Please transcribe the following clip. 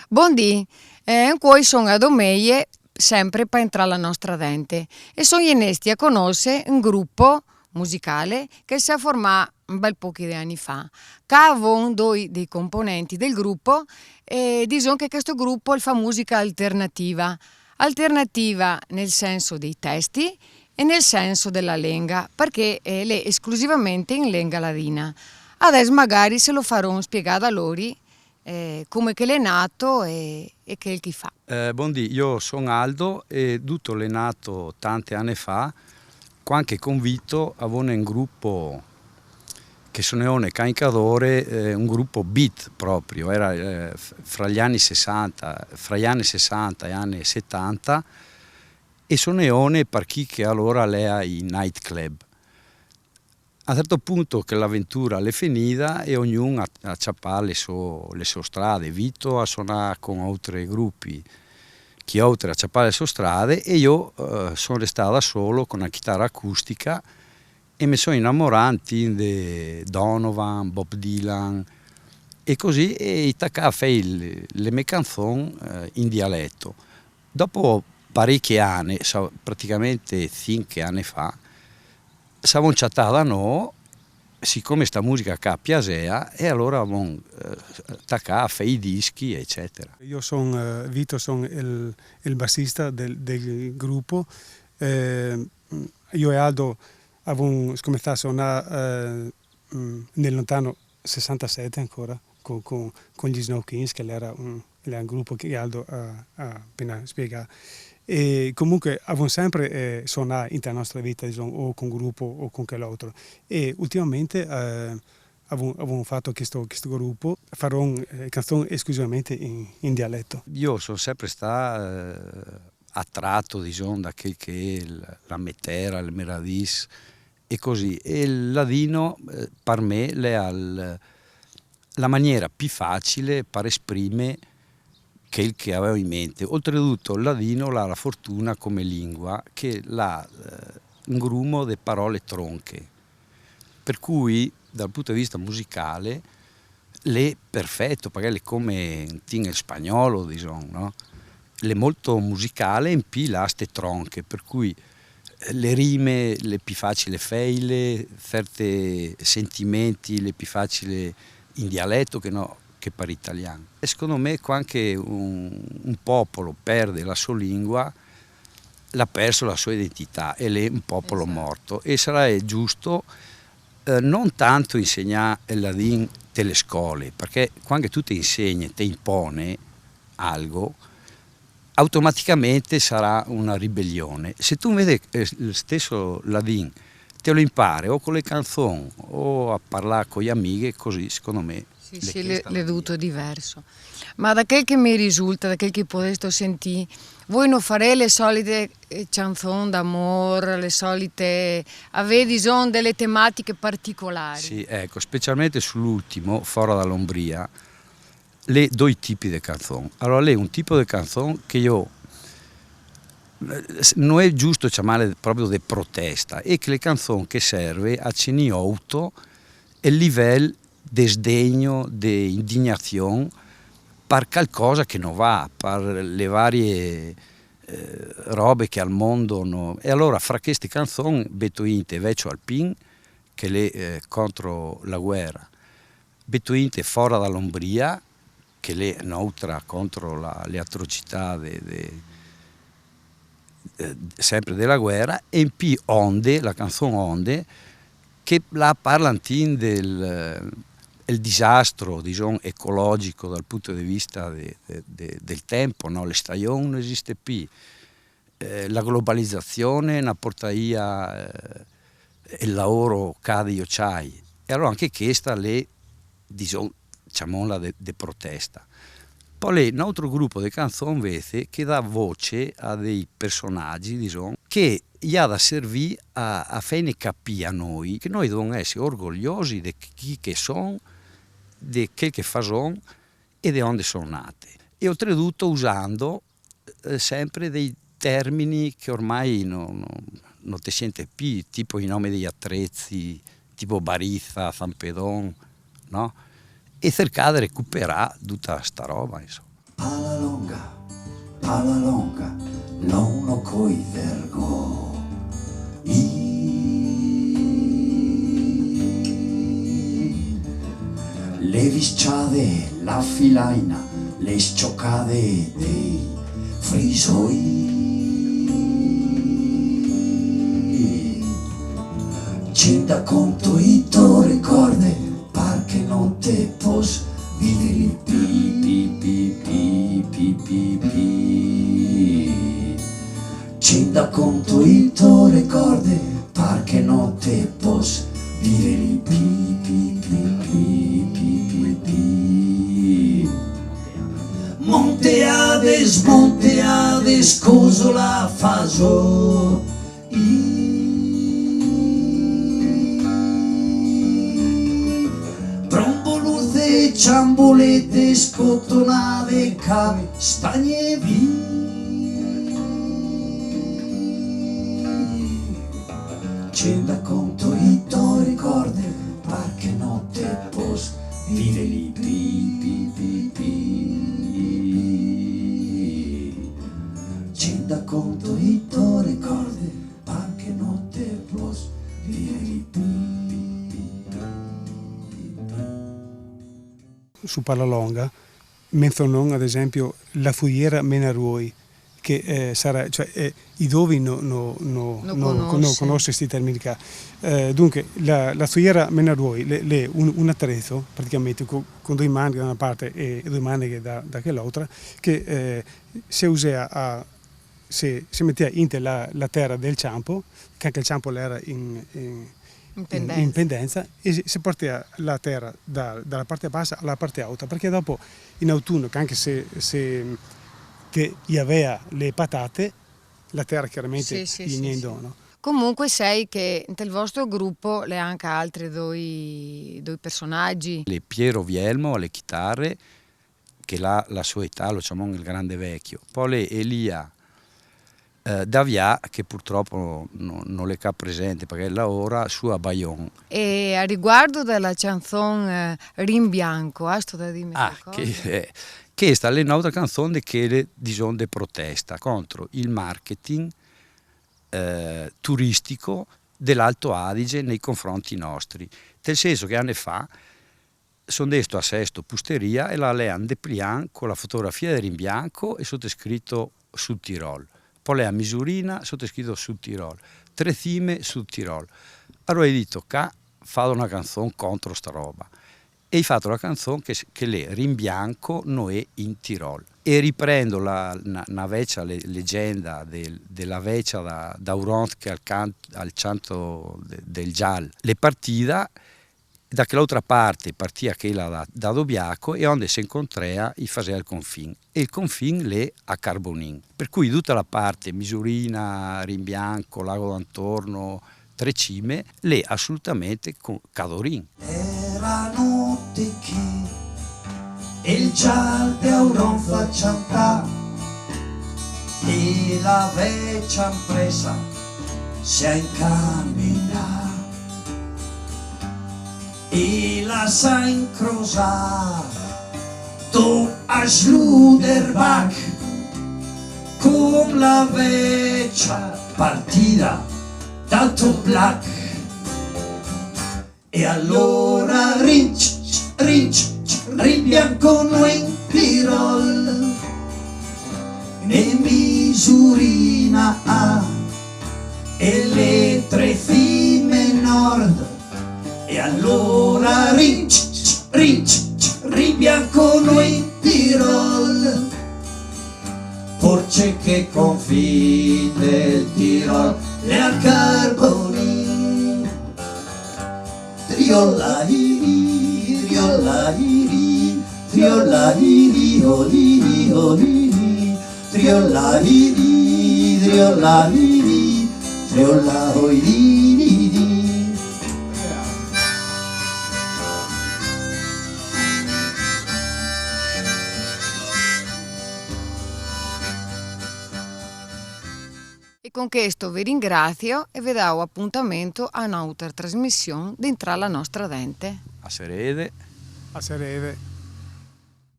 Buondì, qua sono a Domeie sempre per entrare alla nostra dente e sono innesti a conoscere un gruppo musicale che si è formato un bel pochi di anni fa. Cavo due dei componenti del gruppo e dicono che questo gruppo fa musica alternativa. Alternativa nel senso dei testi e nel senso della lenga, perché è esclusivamente in lenga ladina. Adesso magari se lo farò spiegare a loro come che l'è nato e che il chi fa. Buondì, io sono Aldo e tutto l'è nato tanti anni fa, quando convinto avevo un gruppo che suonava Cancadore, un gruppo beat proprio, era fra gli anni 60, fra gli anni 60 e gli anni 70 e suonava per chi che allora era i nightclub. A un certo punto che l'avventura è finita e ognuno ha ciappato le sue strade. Vito a suonare con altri gruppi, chi altri ha ciappato le sue strade e io sono restato da solo con una chitarra acustica e mi sono innamorato di Donovan, Bob Dylan e così e a fare le mie canzoni in dialetto. Dopo parecchi anni, praticamente 5 anni fa, siamo chattati da noi, siccome sta musica qua piaceva, e allora abbiamo attaccato a fare i dischi, eccetera. Io sono Vito, sono il bassista del gruppo. Io e Aldo abbiamo cominciato a suonare nel lontano 67 ancora, con gli Snow Kings, che era un gruppo che Aldo ha appena spiegato. E comunque abbiamo sempre suonato in nostra vita, diciamo, o con gruppo o con quell'altro. E ultimamente abbiamo fatto questo gruppo, farò canzoni esclusivamente in dialetto. Io sono sempre stato attratto, diciamo, da quel che è la metera, il meradis e così. E il ladino per me è la maniera più facile per esprimere quel che avevo in mente. Oltretutto il ladino ha la fortuna come lingua che ha un grumo di parole tronche, per cui dal punto di vista musicale è perfetto, perché è come il spagnolo, diciamo, no? È molto musicale in più ha ste tronche, per cui le rime le più facili feile, certi sentimenti le più facili in dialetto che per italiano. E secondo me quando un popolo perde la sua lingua, l'ha perso la sua identità e è un popolo morto. E sarà giusto non tanto insegnare il ladino delle scuole, perché quando tu ti insegni, ti impone algo, automaticamente sarà una ribellione. Se tu vedi lo stesso ladino, te lo impari o con le canzoni o a parlare con gli amici, così secondo me sì, l'è dovuto diverso. Ma da quel che mi risulta, da quel che posso sentire, voi non farete le solite canzoni d'amore, le solite, avete delle tematiche particolari? Sì, ecco, specialmente sull'ultimo, Fora dall'Ombria, le due tipi di canzoni. Allora, lei è un tipo di canzone che io non è giusto chiamare proprio di protesta, è che le canzoni che serve a cenì auto il livello di sdegno, di indignazione per qualcosa che non va, per le varie robe che al mondo no. E allora fra queste canzoni Betuinte Vecchio Alpin, che è contro la guerra, Betuinte Fora dall'Ombria, che è un'altra contro le atrocità sempre della guerra, e in più Onde, la canzone Onde, che la parla del disastro, diciamo, ecologico dal punto di vista del tempo, no? Le stagioni non esiste più, la globalizzazione ne porta via il lavoro cade io c'hai, e allora anche questa è, diciamo, chiamiamola di protesta. Poi un altro gruppo di canzoni invece che dà voce a dei personaggi, diciamo, che gli ha da servire a fare capire a noi che noi dobbiamo essere orgogliosi di chi che sono, di che fanno e di dove sono nate. E oltretutto usando sempre dei termini che ormai non ti sente più, tipo i nomi degli attrezzi, tipo Barizza, Zampedon, no? E cercare di recuperare tutta sta roba, insomma. alla longa, l'uno coi vergò. Le visciade, la filaina, le scioccade dei frisoi. C'è da conto i to ricorde, par che non te pos vivere pi. C'è da conto i to ricorde, par che non te pos vivere pi. Monteades, coso la faso. Bromboluzze, ciambolette, scottonate, castagne vi. C'è da conto i to ricorde, par che non te pos vivere pi. C'è da conto i to ricorde, par che non te pos vivere pi. Su Parlalonga menzionano ad esempio la Fuiera Menaruoi, che sarà, cioè i dovi non conosce questi termini qua. Dunque la Fuiera Menaruoi è un attrezzo praticamente con due maniche da una parte e due maniche da quell'altra, che si usa si metteva in la terra del campo, che anche il campo era in pendenza, e si portava la terra dalla parte bassa alla parte alta, perché dopo in autunno, che anche se che aveva le patate, la terra chiaramente in dono. Comunque sai che nel vostro gruppo le anche altri due personaggi. Le Piero Vielmo alle chitarre, che la sua età lo chiamano il grande vecchio, poi le Elia Davia, che purtroppo non le ha presente perché lavora su a Bayonne. E a riguardo della canzone Rimbianco, sto da dirmi che sta è un'altra canzone che diciamo di protesta contro il marketing turistico dell'Alto Adige nei confronti nostri, nel senso che anni fa sono desto a Sesto Pusteria e la lean deplian con la fotografia del Rimbianco e sottoscritto Sud Tirol. Poi lei a Misurina, sottoscritto Sud Tirol, tre cime Sud Tirol. Allora ho detto che fa una canzone contro sta roba. E hai fatto la canzone che le Rimbianco Noè in Tirol. E riprendo una vecchia leggenda della vecchia da Uront che al canto del Gial. Le partita da quell'altra parte partia quella da Dobiaco e onde si incontrava e faceva il confine. E il confine le a Carbonin. Per cui tutta la parte Misurina, Rimbianco, Lago d'Antorno, Tre Cime, le assolutamente con Cadorin. Era notte che il Gial de Auron faccianta e la vecchia impresa si incammina. E la sa incrociar tu a Schluderbach con la vecchia partita da Toplac. E allora Rimbianco Noè in Tirol e Misurina a e le tre cime nord. E allora Rimbianco Noè in Tirol, forse che confine del Tirol le a Carbonin. Triollairi, triollairi, triollairi, oliri, oliri, triollairi, triollairi, triollairi. E con questo vi ringrazio e vi do appuntamento a un'altra trasmissione dentro la nostra dente. A Serede. A Serede.